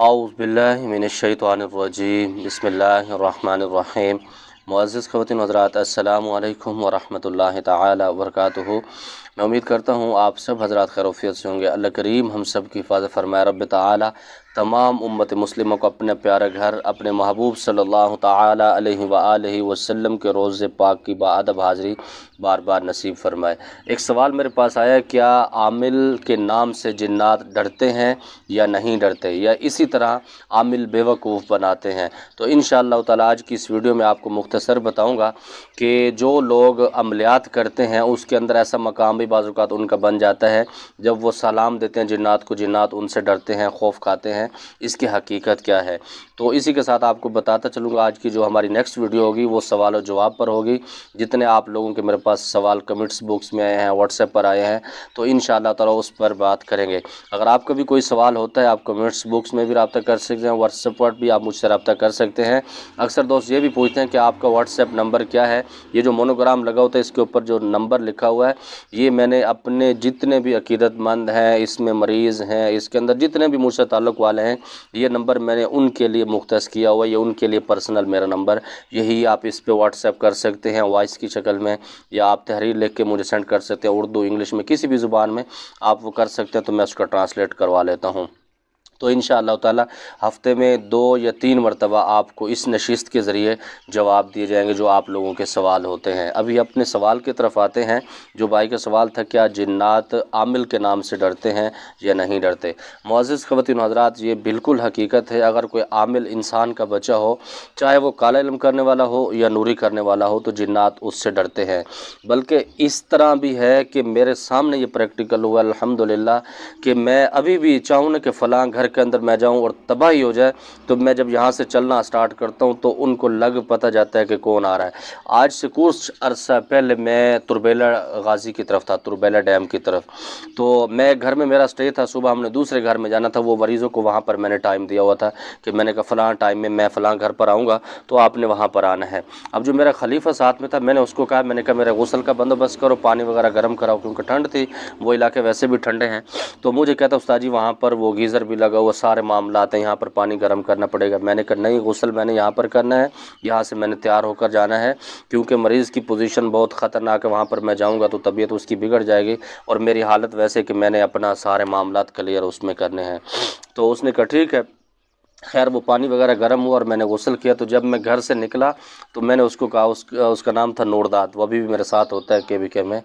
औज़ु बिल्लाहि मिनश्शैतानिर्रजीम बिस्मिल्लाहिर्रहमानिर्रहीम। मुअज़्ज़िज़ ख़वातीन हज़रात, अस्सलामु अलैकुम वरहमतुल्लाहि तआला वबरकातुहू। मैं उम्मीद करता हूँ आप सब हज़रात खैरियत से होंगे। अल्लाह करीम हम सब की हिफाज़त फरमाए। रब्ब ताला तमाम उम्मत मुस्लिमों को अपने प्यारे घर, अपने महबूब सल्लल्लाहु ताला अलैहि व आलिहि वसल्लम के रोज़े पाक की बाअदब हाज़िरी बार बार नसीब फरमाए। एक सवाल मेरे पास आया, क्या आमिल के नाम से जिन्नात डरते हैं या नहीं डरते, या इसी तरह आमिल बेवकूफ़ बनाते हैं? तो इंशाअल्लाह ताला आज की इस वीडियो में आपको मुख्तसर बताऊंगा कि जो लोग अमलियात करते हैं उसके अंदर ऐसा मकाम भी बाज़ औक़ात उनका बन जाता है, जब वो सलाम देते हैं जिन्नात को, जिन्नात उनसे डरते हैं, खौफ खाते हैं। इसकी हकीकत क्या है, तो इसी के साथ आपको बताता चलूँगा। आज की जो हमारी नेक्स्ट वीडियो होगी वो सवाल और जवाब पर होगी। जितने आप लोगों के मेरे पास सवाल कमेंट्स बॉक्स में आए हैं, व्हाट्सएप पर आए हैं, तो इंशाअल्लाह ताला उस पर बात करेंगे। अगर आपका भी कोई सवाल होता है, आप कमेंट्स बॉक्स में भी रब्ता कर सकते हैं, व्हाट्सएप पर भी आप मुझसे रब्ता कर सकते हैं। अक्सर दोस्त ये भी पूछते हैं कि आपका व्हाट्सएप नंबर क्या है। ये जो मोनोग्राम लगा होता है इसके ऊपर जो नंबर लिखा हुआ है, ये मैंने अपने जितने भी अकीदतमंद हैं, इसमें मरीज़ हैं, इसके अंदर जितने भी मुझसे ताल्लुक़ वाले हैं, ये नंबर मैंने उनके लिए मुख्तस किया हुआ है। ये उनके लिए पर्सनल मेरा नंबर, यही आप इस पे व्हाट्सएप कर सकते हैं वॉइस की शक्ल में, या आप तहरीर लिख के मुझे सेंड कर सकते हैं, उर्दू इंग्लिश में किसी भी ज़ुबान में आप वो कर सकते हैं, तो मैं उसका ट्रांसलेट करवा लेता हूँ। तो इंशाअल्लाह ताला हफ़्ते में 2 या 3 मरतबा आपको इस नशिस्त के ज़रिए जवाब दिए जाएंगे जो आप लोगों के सवाल होते हैं। अभी अपने सवाल की तरफ आते हैं। जो भाई का सवाल था, क्या जिन्नात आमिल के नाम से डरते हैं या नहीं डरते? मुअज़्ज़िज़ ख़वातीन हज़रात, ये बिल्कुल हकीकत है। अगर कोई आमिल इंसान का बच्चा हो, चाहे वो काला इल्म करने वाला हो या नूरी करने वाला हो, तो जिन्नात उससे डरते हैं। बल्कि इस तरह भी है कि मेरे सामने ये प्रैक्टिकल हुआ अल्हम्दुलिल्लाह, कि मैं अभी भी चाहूँ ना कि फ़लाँ घर के अंदर मैं जाऊं और तबाही हो जाए, तो मैं जब यहाँ से चलना स्टार्ट करता हूँ तो उनको लग पता जाता है कि कौन आ रहा है। आज से कुछ अरसा पहले मैं तुरबेला गाज़ी की तरफ था, तुरबेला डैम की तरफ। तो मैं घर में मेरा स्टे था, सुबह हमने दूसरे घर में जाना था। वो मरीज़ों को वहाँ पर मैंने टाइम दिया हुआ था कि मैंने कहा फ़लाँ टाइम में मैं फ़लाँ घर पर आऊँगा, तो आपने वहाँ पर आना है। अब जो मेरा खलीफा साथ में था, मैंने उसको कहा, मैंने कहा मेरा गुस्ल का बंदोबस्त करो, पानी वगैरह गर्म कराओ, क्योंकि ठंड थी, वो इलाके वैसे भी ठंडे हैं। तो मुझे कहता उस्ताद जी वहाँ पर वो गीज़र भी लगा हुआ, सारे मामला आते हैं, यहाँ पर पानी गर्म करना पड़ेगा। मैंने कहा नहीं, गुस्ल मैंने यहाँ पर करना है, यहाँ से मैंने तैयार होकर जाना है, क्योंकि मरीज़ की पोजीशन बहुत ख़तरनाक है। वहाँ पर मैं जाऊँगा तो तबीयत उसकी बिगड़ जाएगी, और मेरी हालत वैसे कि मैंने अपना सारे मामलात क्लियर उसमें करने हैं। तो उसने कहा ठीक है। खैर वो पानी वगैरह गर्म हुआ और मैंने गुस्ल किया। तो जब मैं घर से निकला तो मैंने उसको कहा, उसका नाम था नूरदाद, वो अभी भी मेरे साथ होता है, KBK में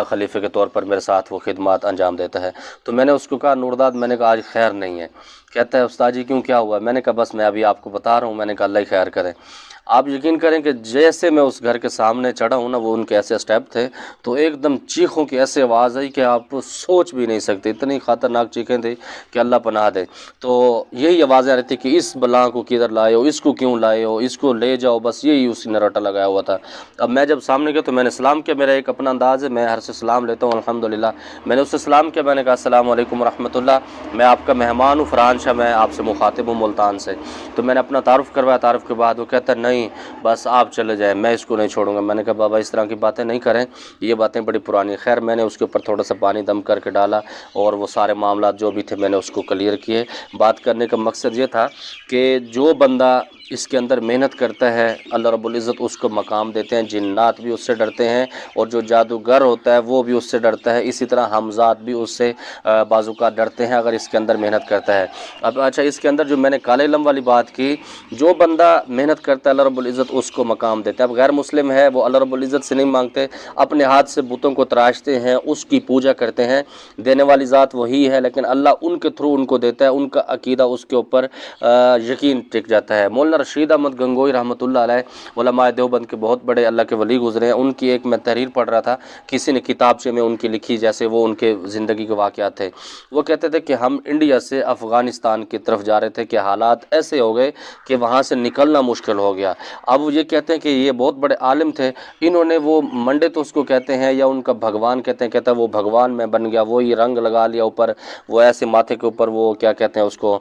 खलीफे के तौर पर मेरे साथ वो खिदमत अंजाम देता है। तो मैंने उसको कहा, नूरदाद, मैंने कहा आज खैर नहीं है। कहता है उस्ताद जी क्यों, क्या हुआ? मैंने कहा बस मैं अभी आपको बता रहा हूँ। मैंने कहा अल्लाह ही खैर करे। आप यकीन करें कि जैसे मैं उस घर के सामने चढ़ा हूँ ना, वो उनके ऐसे स्टेप थे, तो एकदम चीखों की ऐसे आवाज़ आई कि आप सोच भी नहीं सकते, इतनी ख़तरनाक चीखें थी कि अल्लाह पनाह दे। तो यही आवाज़ें आ रही थी कि इस बला को किधर लाए हो, इसको क्यों लाए हो, इसको ले जाओ, बस यही उसी ने रटा लगाया हुआ था। अब मैं जब सामने गया तो मैंने सलाम किया। मेरा एक अपना अंदाज़ है, मैं हर से सलाम लेता हूँ अल्हम्दुलिल्लाह। मैंने उससे सलाम किया, मैंने कहा अस्सलाम वालेकुम रहमतुल्लाह, मैं आपका मेहमान हूँ, फरहान शाह, मैं आपसे मुखातिब हूँ मुल्तान से। तो मैंने अपना तारुफ़ करवाया। तारुफ़ के बाद वो कहता नहीं बस आप चले जाएं, मैं इसको नहीं छोड़ूंगा। मैंने कहा बाबा इस तरह की बातें नहीं करें, ये बातें बड़ी पुरानी। खैर मैंने उसके ऊपर थोड़ा सा पानी दम करके डाला, और वो सारे मामला जो भी थे मैंने उसको क्लियर किए। बात करने का मकसद ये था कि जो बंदा इसके अंदर मेहनत करता है, अल्लाह रब्बुल इज़्ज़त उसको मकाम देते हैं। जिन्नात भी उससे डरते हैं, और जो जादूगर होता है वो भी उससे डरता है। इसी तरह हमज़ात भी उससे बाज़ुका डरते हैं अगर इसके अंदर मेहनत करता है। अब अच्छा, इसके अंदर जो मैंने काले इल्म वाली बात की, जो बंदा मेहनत करता है अल्लाह रब्बुल इज़्ज़त उसको मकाम देता है। अब गैर मुस्लिम है, वो अल्लाह रब्बुल इज़्ज़त से नहीं मांगते, अपने हाथ से बुतों को तराशते हैं, उसकी पूजा करते हैं। देने वाली ज़ात वही है, लेकिन अल्लाह उनके थ्रू उनको देता है, उनका अकीदा उसके ऊपर यकीन टिक जाता है। मौलाना रशीद अहमद गंगोई रहमतुल्लाह अलैह उलमाए देवबंद के बहुत बड़े अल्लाह के वली गुजरे हैं। उनकी एक मैं तहरीर पढ़ रहा था, किसी ने किताबचे में उनकी लिखी, जैसे वो उनके ज़िंदगी के वाक़यात थे। वो कहते थे कि हम इंडिया से अफ़गानिस्तान की तरफ जा रहे थे कि हालात ऐसे हो गए कि वहाँ से निकलना मुश्किल हो गया। अब वो ये कहते हैं कि ये बहुत बड़े आलिम थे, इन्होंने वो मंडे तो उसको कहते हैं, या उनका भगवान कहते हैं, कहता है वो भगवान में बन गया, वो ही रंग लगा लिया ऊपर, वो ऐसे माथे के ऊपर वो क्या कहते हैं उसको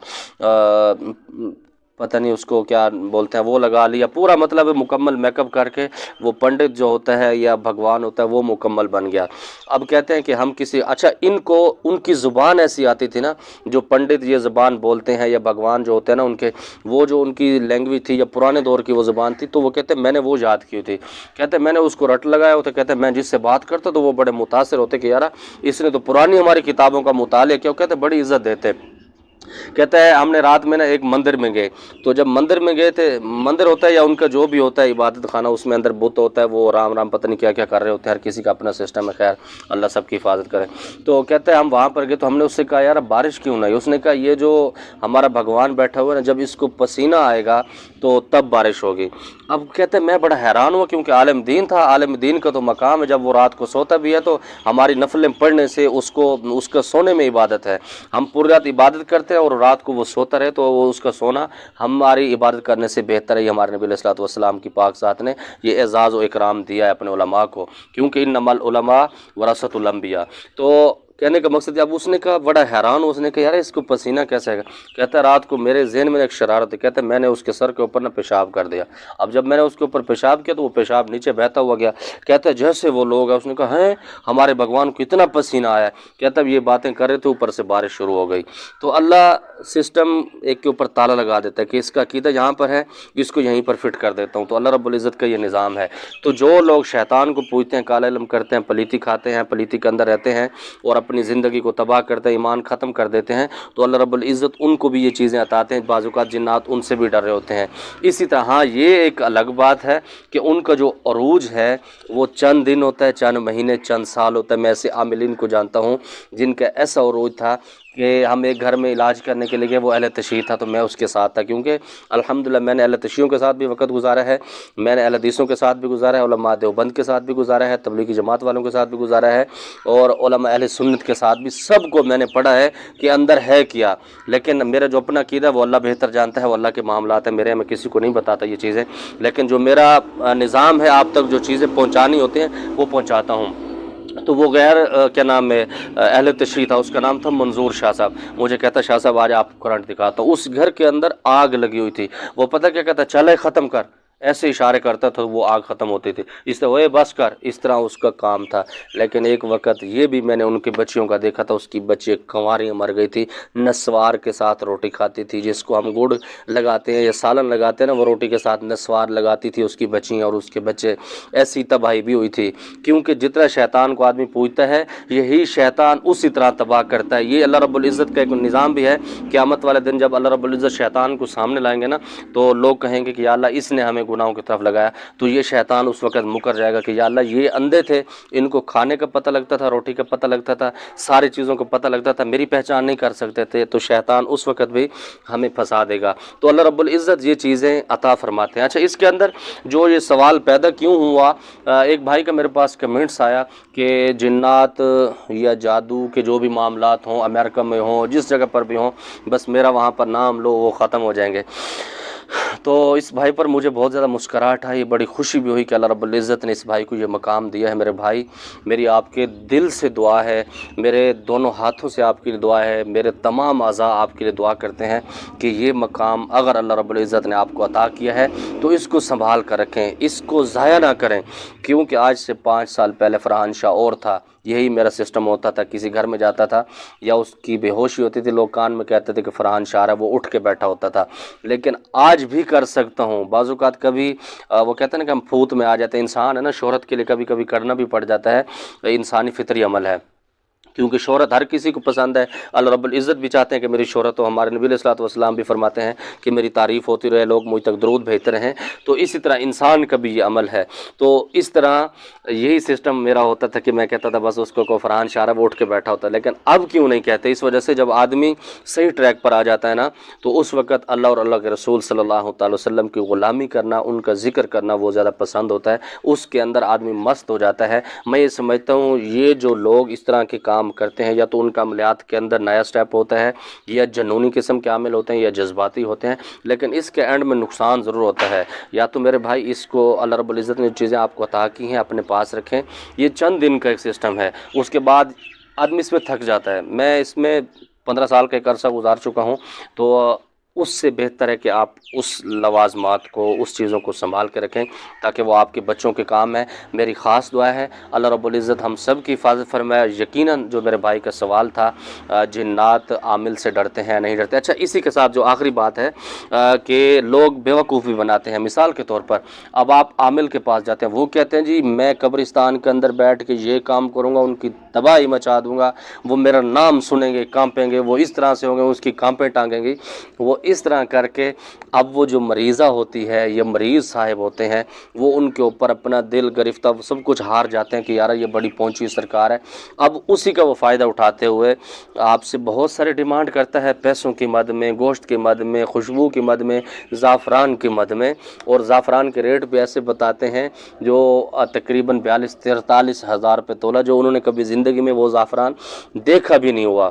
पता नहीं उसको क्या बोलते हैं वो लगा लिया, पूरा मतलब मुकम्मल मेकअप करके वो पंडित जो होता है या भगवान होता है वो मुकम्मल बन गया। अब कहते हैं कि हम किसी, अच्छा इनको उनकी ज़ुबान ऐसी आती थी ना, जो पंडित ये ज़ुबान बोलते हैं या भगवान जो होते हैं ना उनके, वो जो उनकी लैंग्वेज थी या पुराने दौर की वो ज़ुबान थी, तो वो कहते हैं मैंने वो याद की थी। कहते हैं मैंने उसको रट लगाया होता, कहते हैं मैं जिससे बात करता तो वो बड़े मुतासिर होते कि यार इसने तो पुरानी हमारी किताबों का मुताले किया, कहते बड़ी इज़्ज़त देते। कहता है हमने रात में ना एक मंदिर में गए, तो जब मंदिर में गए थे, मंदिर होता है या उनका जो भी होता है इबादत खाना, उसमें अंदर बुत होता है, वो राम राम पता नहीं क्या क्या कर रहे होते हैं, हर किसी का अपना सिस्टम है, खैर अल्लाह सबकी हिफाजत करे। तो कहते हैं हम वहाँ पर गए तो हमने उससे कहा यार बारिश क्यों नहीं, उसने कहा ये जो हमारा भगवान बैठा हुआ है ना, जब इसको पसीना आएगा तो तब बारिश होगी। अब कहते हैं मैं बड़ा हैरान हुआ, क्योंकि आलिम दीन था, आलिम दीन का तो मकाम है, जब वो रात को सोता भी है तो हमारी नफलें पढ़ने से उसको उसका सोने में इबादत है, हम पूरी रात इबादत करते हैं और रात को वो सोता रहे तो वो उसका सोना हमारी इबादत करने से बेहतर है। ये हमारे नबी अलैहिस्सलातु वस्सलाम की पाक ज़ात ने ये एजाज़ व इकराम दिया है अपने उलमा को, क्योंकि इन्नमल उलमा वरसतुल अंबिया। तो कहने का मकसद, अब उसने कहा बड़ा हैरान हो, उसने कहा यार इसको पसीना कैसे आएगा। कहता है रात को मेरे ज़हन में एक शरारत है, कहता है मैंने उसके सर के ऊपर ना पेशाब कर दिया। अब जब मैंने उसके ऊपर पेशाब किया तो वो पेशाब नीचे बहता हुआ गया। कहता है जैसे वो लोग हैं, उसने कहा है हमारे भगवान को इतना पसीना आया। कहता है ये बातें कर रहे थे, ऊपर से बारिश शुरू हो गई। तो अल्लाह सिस्टम एक के ऊपर ताला लगा देता है कि इसका अकीदा यहाँ पर है, इसको यहीं पर फिट कर देता हूँ। तो अल्लाह रब्बुल इज़्ज़त का ये निज़ाम है। तो जो लोग शैतान को पूजते हैं, काला इल्म करते हैं, पलीती खाते हैं, पलीती के अंदर रहते हैं और अपनी ज़िंदगी को तबाह करते हैं, ईमान ख़त्म कर देते हैं, तो अल्लाह रब्बुल इज़्ज़त उनको भी ये चीज़ें अताते हैं। बाज़-औक़ात जिन्नात उनसे भी डर रहे होते हैं। इसी तरह हाँ ये एक अलग बात है कि उनका जो अरूज है वो चंद दिन होता है, चंद महीने, चंद साल होता है। मैं ऐसे आमिलीन को जानता हूँ जिनका ऐसा अरूज था कि हम एक घर में इलाज करने के लिए गए, वो अहले तशरीह था तो मैं उसके साथ था, क्योंकि अल्हम्दुलिल्लाह मैंने अहले तशरीहों के साथ भी वक्त गुजारा है, मैंने अहले हदीसों के साथ भी गुजारा है, उलमा देवबंद के साथ भी गुजारा है, तबलीगी जमात वालों के साथ भी गुजारा है और उलमा अहले सुन्नत के साथ भी, सबको मैंने पढ़ा है कि अंदर है क्या। लेकिन मेरा जो अपना अक़ीदा वो अल्लाह बेहतर जानता है, वो अल्लाह के मामलात है मेरे, मैं किसी को नहीं बताता ये चीज़ें। लेकिन जो मेरा निज़ाम है आप तक जो चीज़ें पहुँचानी होती हैं वो पहुँचाता हूँ। तो वो गैर क्या नाम है अहले तशरीह था, उसका नाम था मंजूर शाह साहब। मुझे कहता शाह साहब आज आपको करंट दिखाता हूँ। उस घर के अंदर आग लगी हुई थी, वो पता क्या कहता, चले ख़त्म कर, ऐसे इशारे करता था, वो आग ख़त्म होती थी, इसलिए वो बस कर, इस तरह उसका काम था। लेकिन एक वक्त ये भी मैंने उनके बच्चियों का देखा था, उसकी बच्ची कंवारी मर गई थी, नस्वार के साथ रोटी खाती थी, जिसको हम गुड़ लगाते हैं या सालन लगाते हैं ना, वो रोटी के साथ नस्वार लगाती थी उसकी बच्चियाँ और उसके बच्चे। ऐसी तबाही भी हुई थी, क्योंकि जितना शैतान को आदमी पूजता है यही शैतान उसी तरह तबाह करता है। ये अल्लाह रब्बुल इज़्ज़त का एक निज़ाम भी है। क़यामत वाले दिन जब अल्लाह रब्बुल इज़्ज़त शैतान को सामने लाएंगे ना, तो लोग कहेंगे कि या अल्लाह इसने हमें गुनाहों की तरफ लगाया, तो ये शैतान उस वक़्त मुकर जाएगा कि या अल्लाह ये अंधे थे, इनको खाने का पता लगता था, रोटी का पता लगता था, सारी चीज़ों का पता लगता था, मेरी पहचान नहीं कर सकते थे, तो शैतान उस वक़्त भी हमें फंसा देगा। तो अल्लाह रब्बुल इज़्ज़त ये चीज़ें अता फरमाते हैं। अच्छा इसके अंदर जो ये सवाल पैदा क्यों हुआ, एक भाई का मेरे पास कमेंट्स आया कि जिन्नात या जादू के जो भी मामलात हों, अमेरिका में हों, जिस जगह पर भी हों, बस मेरा वहाँ पर नाम लो वो ख़त्म हो जाएंगे। तो इस भाई पर मुझे बहुत ज़्यादा मुस्कुराहट आई, बड़ी खुशी भी हुई कि अल्लाह रब्बुल इज़्ज़त ने इस भाई को ये मकाम दिया है। मेरे भाई, मेरी आपके दिल से दुआ है, मेरे दोनों हाथों से आपके लिए दुआ है, मेरे तमाम अज़ा आपके लिए दुआ करते हैं कि ये मकाम अगर अल्लाह रब्बुल इज़्ज़त ने आपको अता किया है तो इसको संभाल कर रखें, इसको ज़ाया ना करें। क्योंकि आज से 5 साल पहले फरहान शाह और था, यही मेरा सिस्टम होता था, किसी घर में जाता था या उसकी बेहोशी होती थी, लोग कान में कहते थे कि फरहान शाह है, वो उठ के बैठा होता था। लेकिन आज भी कर सकता हूँ। बाज़-औक़ात कभी वो कहते हैं ना कि हम फूत में आ जाते हैं, इंसान है ना, शोहरत के लिए कभी कभी करना भी पड़ जाता है, इंसानी फितरी अमल है, क्योंकि शोहरत हर किसी को पसंद है। अल्लाह रब्बुल इज़्ज़त भी चाहते हैं कि मेरी शोहरत हो, हमारे नबी अलैहिस्सलातु वस्सलाम भी फरमाते हैं कि मेरी तारीफ़ होती रहे, लोग मुझ तक दरूद भेजते रहें। तो इसी तरह इंसान का भी ये अमल है। तो इस तरह यही सिस्टम मेरा होता था कि मैं कहता था बस उसको को फरहान शाह वो उठ के बैठा होता है। लेकिन अब क्यों नहीं कहते, इस वजह से जब आदमी सही ट्रैक पर आ जाता है ना, तो उस वक़्त अल्लाह और अल्लाह के रसूल सल्लल्लाहु अलैहि वसल्लम की ग़ुलामी करना, उनका ज़िक्र करना वो ज़्यादा पसंद होता है, उसके अंदर आदमी मस्त हो जाता है। मैं ये समझता हूँ ये जो लोग इस तरह के काम करते हैं, या तो उनका अमलियात के अंदर नया स्टेप होता है, या जनूनी किस्म के आमिल होते हैं, या जज्बाती होते हैं, लेकिन इसके एंड में नुकसान ज़रूर होता है। या तो मेरे भाई इसको अल्लाह रब्बुल इज़्ज़त ने चीज़ें आपको अता की हैं अपने पास रखें, ये चंद दिन का एक सिस्टम है, उसके बाद आदमी इसमें थक जाता है। मैं इसमें 15 साल का एक अरसा गुजार चुका हूँ, तो اس سے بہتر ہے کہ آپ اس لوازمات کو، اس چیزوں کو سنبھال کے رکھیں تاکہ وہ آپ کے بچوں کے کام ہے۔ میری خاص دعا ہے اللہ رب العزت ہم سب کی حفاظت فرمائے۔ یقیناً جو میرے بھائی کا سوال تھا جنات عامل سے ڈرتے ہیں نہیں ڈرتے، اچھا اسی کے ساتھ جو آخری بات ہے کہ لوگ بیوقوف بھی بناتے ہیں۔ مثال کے طور پر اب آپ عامل کے پاس جاتے ہیں، وہ کہتے ہیں جی میں قبرستان کے اندر بیٹھ کے یہ کام کروں گا، ان کی تباہی مچا دوں گا، وہ میرا نام سنیں گے کانپیں گے، وہ اس طرح سے ہوں گے، اس کی کانپیں ٹانگیں گی۔ وہ اس طرح کر کے اب وہ جو مریضہ ہوتی ہے یا مریض صاحب ہوتے ہیں وہ ان کے اوپر اپنا دل گرفتہ سب کچھ ہار جاتے ہیں کہ یار یہ بڑی پہنچی سرکار ہے۔ اب اسی کا وہ فائدہ اٹھاتے ہوئے آپ سے بہت سارے ڈیمانڈ کرتا ہے، پیسوں کی مد میں، گوشت کی مد میں، خوشبو کی مد میں، زعفران کی مد میں، اور زعفران کے ریٹ بھی ایسے بتاتے ہیں جو تقریباً 42-43 ہزار روپے تولہ، جو انہوں نے کبھی زندگی میں وہ زعفران دیکھا بھی نہیں ہوا۔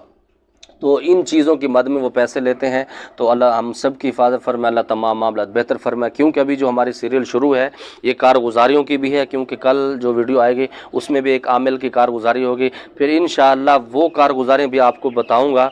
تو ان چیزوں کی مد میں وہ پیسے لیتے ہیں۔ تو اللہ ہم سب کی حفاظت فرمائے، اللہ تمام معاملات بہتر فرمائے۔ کیونکہ ابھی جو ہماری سیریل شروع ہے یہ کارگزاریوں کی بھی ہے، کیونکہ کل جو ویڈیو آئے گی اس میں بھی ایک عامل کی کارگزاری ہوگی۔ پھر انشاءاللہ وہ کارگزاریاں بھی آپ کو بتاؤں گا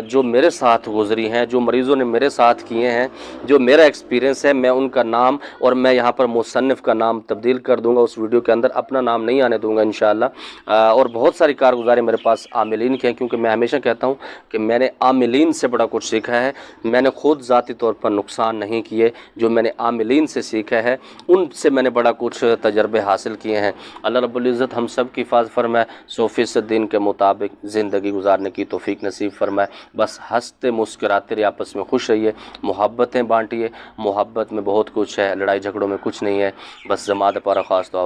جو میرے ساتھ گزری ہیں، جو مریضوں نے میرے ساتھ کیے ہیں، جو میرا ایکسپیرینس ہے، میں ان کا نام اور میں یہاں پر مصنف کا نام تبدیل کر دوں گا اس ویڈیو کے اندر، اپنا نام نہیں آنے دوں گا انشاءاللہ۔ اور بہت ساری کارگزاری میرے پاس عاملین کی ہیں، کیونکہ میں ہمیشہ کہتا ہوں کہ میں نے عاملین سے بڑا کچھ سیکھا ہے۔ میں نے خود ذاتی طور پر نقصان نہیں کیے، جو میں نے عاملین سے سیکھا ہے ان سے میں نے بڑا کچھ تجربے حاصل کیے ہیں۔ اللہ رب العزت ہم سب کی حفاظت فرمائے، 100% دین کے مطابق زندگی گزارنے کی توفیق نصیب فرمائے۔ بس ہنستے مسکراتے رہیے، آپس میں خوش رہیے، محبتیں بانٹیے۔ محبت میں بہت کچھ ہے، لڑائی جھگڑوں میں کچھ نہیں ہے۔ بس جماعت پارا خاص دعا